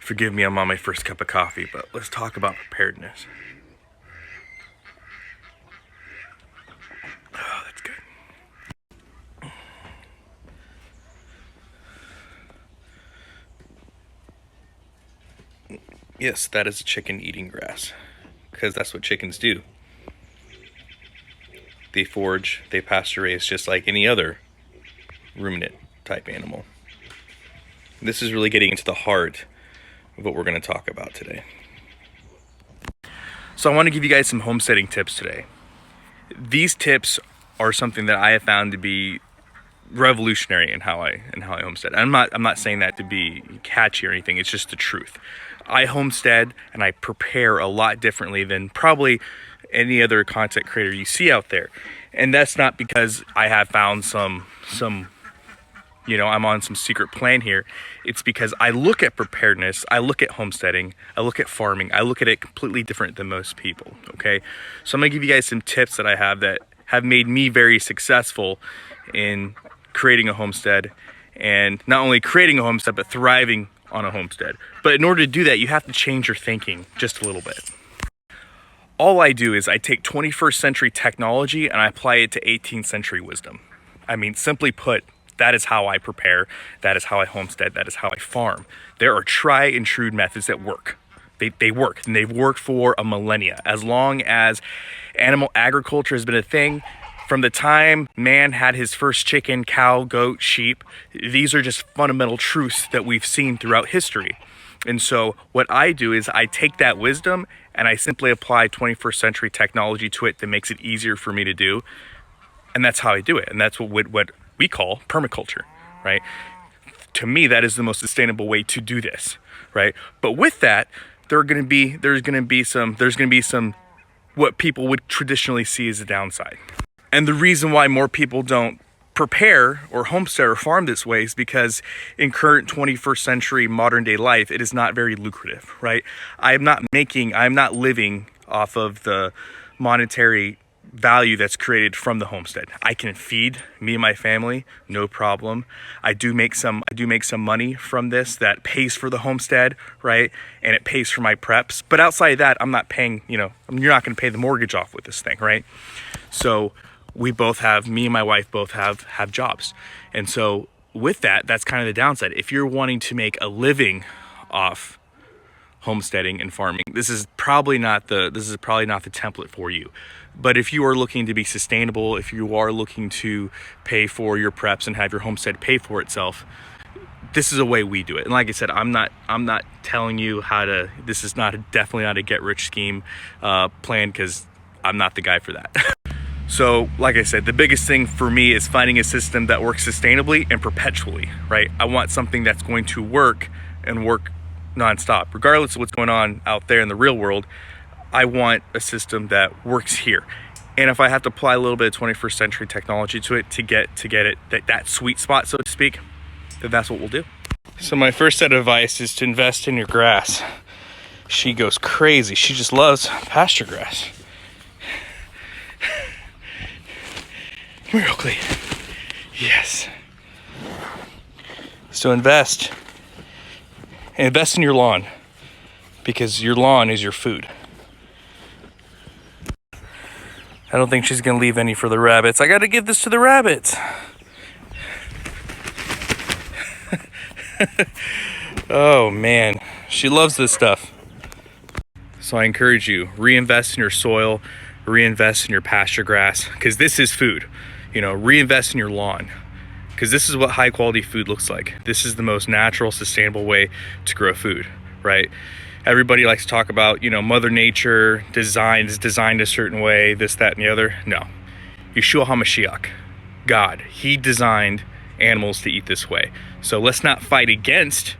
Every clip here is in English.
Forgive me, I'm on my first cup of coffee, but let's talk about preparedness. Oh, that's good. Yes, that is a chicken eating grass, because that's what chickens do. They forage, they pasture raise just like any other ruminant type animal. This is really getting into the heart of what we're going to talk about today. So I want to give you guys some homesteading tips today. These tips are something that I have found to be revolutionary in how I homestead. I'm not saying that to be catchy or anything. It's just the truth. I homestead and I prepare a lot differently than probably any other content creator you see out there. And that's not because I have found some I'm on some secret plan here. It's because I look at preparedness, I look at homesteading, I look at farming, I look at it completely different than most people, okay? So I'm gonna give you guys some tips that I have that have made me very successful in creating a homestead, and not only creating a homestead, but thriving on a homestead. But in order to do that, you have to change your thinking just a little bit. All I do is I take 21st century technology and I apply it to 18th century wisdom. I mean, simply put, that is how I prepare, that is how I homestead, that is how I farm. There are tried and true methods that work. They work, and they've worked for a millennia. As long as animal agriculture has been a thing, from the time man had his first chicken, cow, goat, sheep, these are just fundamental truths that we've seen throughout history. And so what I do is I take that wisdom and I simply apply 21st century technology to it that makes it easier for me to do. And that's how I do it. And that's what we call permaculture, right? To me, that is the most sustainable way to do this, right? But with that, there's going to be some what people would traditionally see as a downside. And the reason why more people don't prepare or homestead or farm this way is because in current 21st century modern day life, it is not very lucrative, right? I'm not living off of the monetary value that's created from the homestead. I can feed me and my family, no problem. I do make some money from this that pays for the homestead, right? And it pays for my preps. But outside of that, I'm not paying, you're not going to pay the mortgage off with this thing, right? So me and my wife both have jobs. And so with that, that's kind of the downside. If you're wanting to make a living off homesteading and farming, this is probably not the template for you. But if you are looking to be sustainable, if you are looking to pay for your preps and have your homestead pay for itself, this is a way we do it. And like I said, I'm not telling you how to. This is definitely not a get rich scheme plan, because I'm not the guy for that. So, like I said, the biggest thing for me is finding a system that works sustainably and perpetually, right? I want something that's going to work and work nonstop, regardless of what's going on out there in the real world. I want a system that works here. And if I have to apply a little bit of 21st century technology to it to get it that sweet spot, so to speak, then that's what we'll do. So my first set of advice is to invest in your grass. She goes crazy. She just loves pasture grass. Come here, Oakley. Yes. So invest in your lawn, because your lawn is your food. I don't think she's gonna leave any for the rabbits. I gotta give this to the rabbits. Oh man, she loves this stuff. So I encourage you, reinvest in your soil, reinvest in your pasture grass, because this is food. Reinvest in your lawn, because this is what high quality food looks like. This is the most natural, sustainable way to grow food, right? Everybody likes to talk about, Mother Nature is designed a certain way, this, that, and the other. No. Yeshua HaMashiach, God, he designed animals to eat this way. So let's not fight against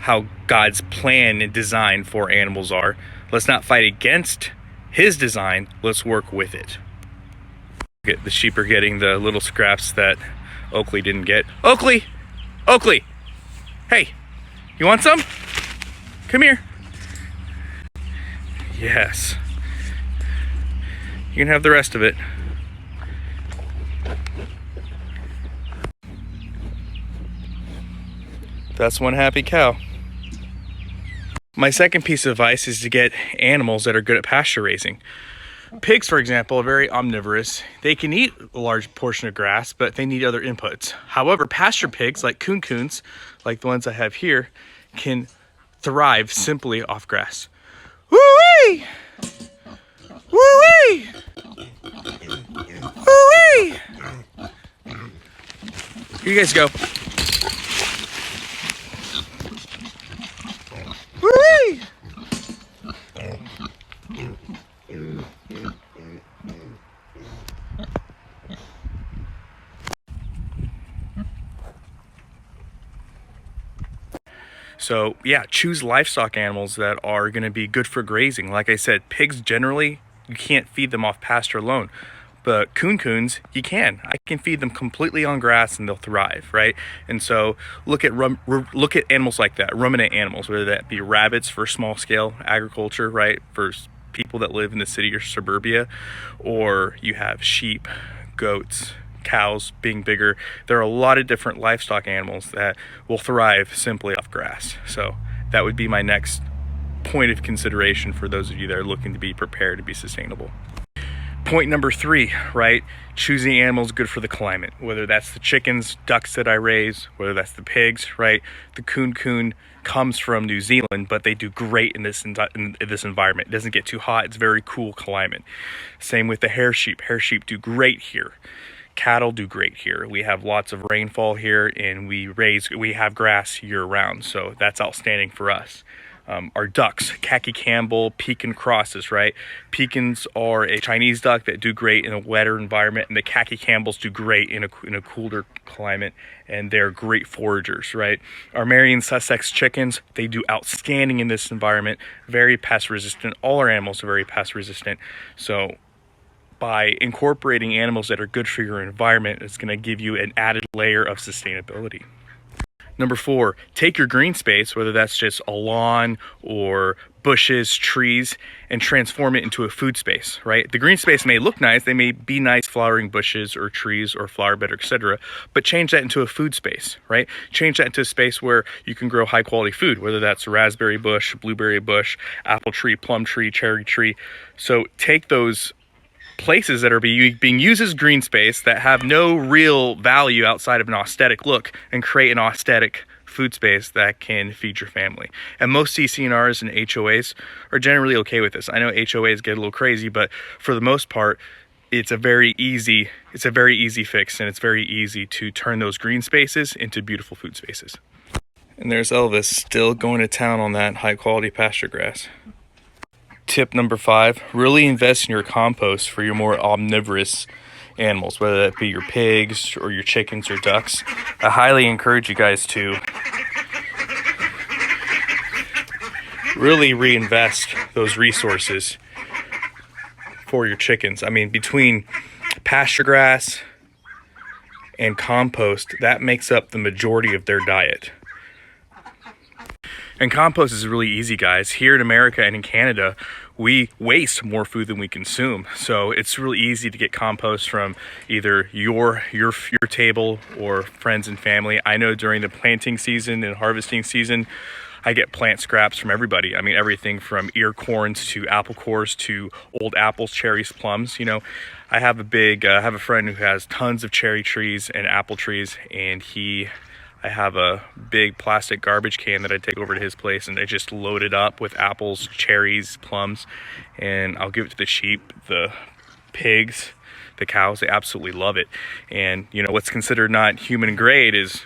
how God's plan and design for animals are. Let's not fight against his design. Let's work with it. The sheep are getting the little scraps that Oakley didn't get. Oakley! Hey, you want some? Come here. Yes. You can have the rest of it. That's one happy cow. My second piece of advice is to get animals that are good at pasture raising. Pigs, for example, are very omnivorous. They can eat a large portion of grass, but they need other inputs. However, pasture pigs, like coons, like the ones I have here, can thrive simply off grass. Woo-wee! Woo-wee! Woo-wee! Here you guys go. Woo-wee! So yeah, choose livestock animals that are going to be good for grazing. Like I said, pigs generally, you can't feed them off pasture alone. But coons, you can. I can feed them completely on grass and they'll thrive, right? And so look at animals like that, ruminant animals, whether that be rabbits for small scale agriculture, right? For people that live in the city or suburbia, or you have sheep, goats, cows being bigger. There are a lot of different livestock animals that will thrive simply off grass. So that would be my next point of consideration for those of you that are looking to be prepared to be sustainable. Point number 3, right? Choosing animals good for the climate, whether that's the chickens, ducks that I raise, whether that's the pigs, right? The coon comes from New Zealand, but they do great in this environment. It doesn't get too hot. It's very cool climate. Same with the hair sheep. Hair sheep do great here. Cattle do great here. We have lots of rainfall here, and we have grass year round, so that's outstanding for us. Our ducks, khaki Campbell, Pekin crosses, right? Pekins are a Chinese duck that do great in a wetter environment, and the khaki Campbells do great in a cooler climate, and they're great foragers, right? Our Marion Sussex chickens, they do outstanding in this environment, very pest resistant. All our animals are very pest resistant, so by incorporating animals that are good for your environment, it's going to give you an added layer of sustainability. Number 4, take your green space, whether that's just a lawn or bushes, trees, and transform it into a food space, right? The green space may look nice, they may be nice flowering bushes or trees or flower bed, etc., but change that into a food space, right? Change that into a space where you can grow high quality food, whether that's a raspberry bush, blueberry bush, apple tree, plum tree, cherry tree. So take those places that are being used as green space that have no real value outside of an aesthetic look and create an aesthetic food space that can feed your family. And most CC&Rs and HOAs are generally okay with this. I know HOAs get a little crazy, but for the most part, it's a very easy fix, and it's very easy to turn those green spaces into beautiful food spaces. And there's Elvis still going to town on that high quality pasture grass. Tip number 5, really invest in your compost for your more omnivorous animals, whether that be your pigs or your chickens or ducks. I highly encourage you guys to really reinvest those resources for your chickens. I mean, between pasture grass and compost, that makes up the majority of their diet. And compost is really easy, guys. Here in America and in Canada, we waste more food than we consume. So it's really easy to get compost from either your table or friends and family. I know during the planting season and harvesting season, I get plant scraps from everybody. I mean, everything from ear corns to apple cores to old apples, cherries, plums. You know, I have a friend who has tons of cherry trees and apple trees, and I have a big plastic garbage can that I take over to his place, and I just load it up with apples, cherries, plums, and I'll give it to the sheep, the pigs, the cows. They absolutely love it. And you know, what's considered not human grade is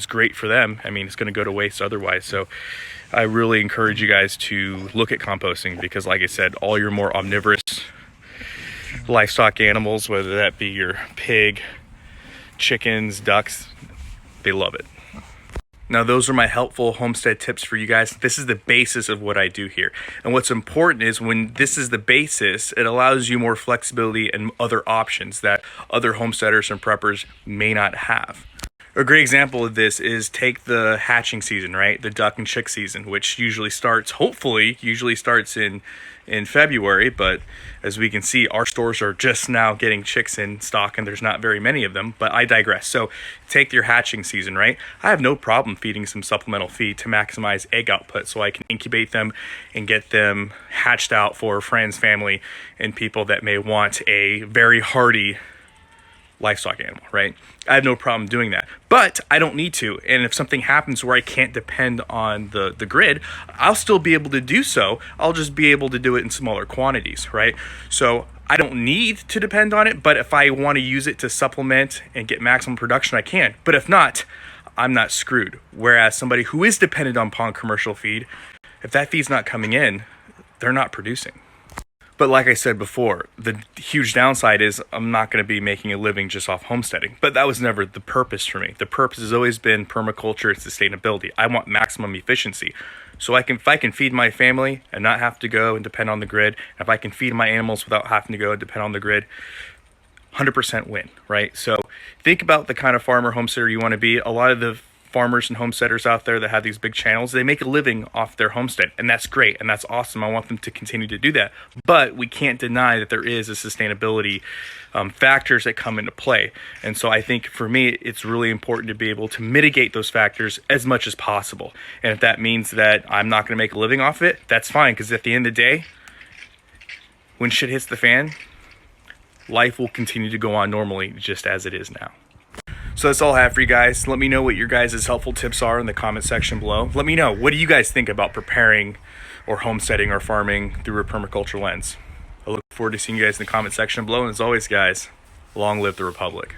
great for them. I mean, it's going to go to waste otherwise. So I really encourage you guys to look at composting, because like I said, all your more omnivorous livestock animals, whether that be your pig, chickens, ducks, they love it. Now, those are my helpful homestead tips for you guys. This is the basis of what I do here. And what's important is when this is the basis, it allows you more flexibility and other options that other homesteaders and preppers may not have. A great example of this is take the hatching season, right? The duck and chick season, which usually starts, hopefully, in February. But as we can see, our stores are just now getting chicks in stock, and there's not very many of them. But I digress. So take your hatching season, right? I have no problem feeding some supplemental feed to maximize egg output, so I can incubate them and get them hatched out for friends, family, and people that may want a very hardy livestock animal, right? I have no problem doing that, but I don't need to. And if something happens where I can't depend on the grid, I'll still be able to do so. I'll just be able to do it in smaller quantities, right? So I don't need to depend on it, but if I want to use it to supplement and get maximum production, I can. But if not, I'm not screwed. Whereas somebody who is dependent upon commercial feed, if that feed's not coming in, they're not producing. But like I said before, the huge downside is I'm not going to be making a living just off homesteading. But that was never the purpose for me. The purpose has always been permaculture and sustainability. I want maximum efficiency. So if I can feed my family and not have to go and depend on the grid, if I can feed my animals without having to go and depend on the grid, 100% win, right? So think about the kind of farmer homesteader you want to be. A lot of the farmers and homesteaders out there that have these big channels, they make a living off their homestead, and that's great and that's awesome. I want them to continue to do that, but we can't deny that there is a sustainability factors that come into play. And so I think for me, it's really important to be able to mitigate those factors as much as possible. And if that means that I'm not going to make a living off it, that's fine, because at the end of the day, when shit hits the fan, life will continue to go on normally, just as it is now. So that's all I have for you guys. Let me know what your guys' helpful tips are in the comment section below. Let me know, what do you guys think about preparing or homesteading or farming through a permaculture lens? I look forward to seeing you guys in the comment section below. And as always, guys, long live the Republic.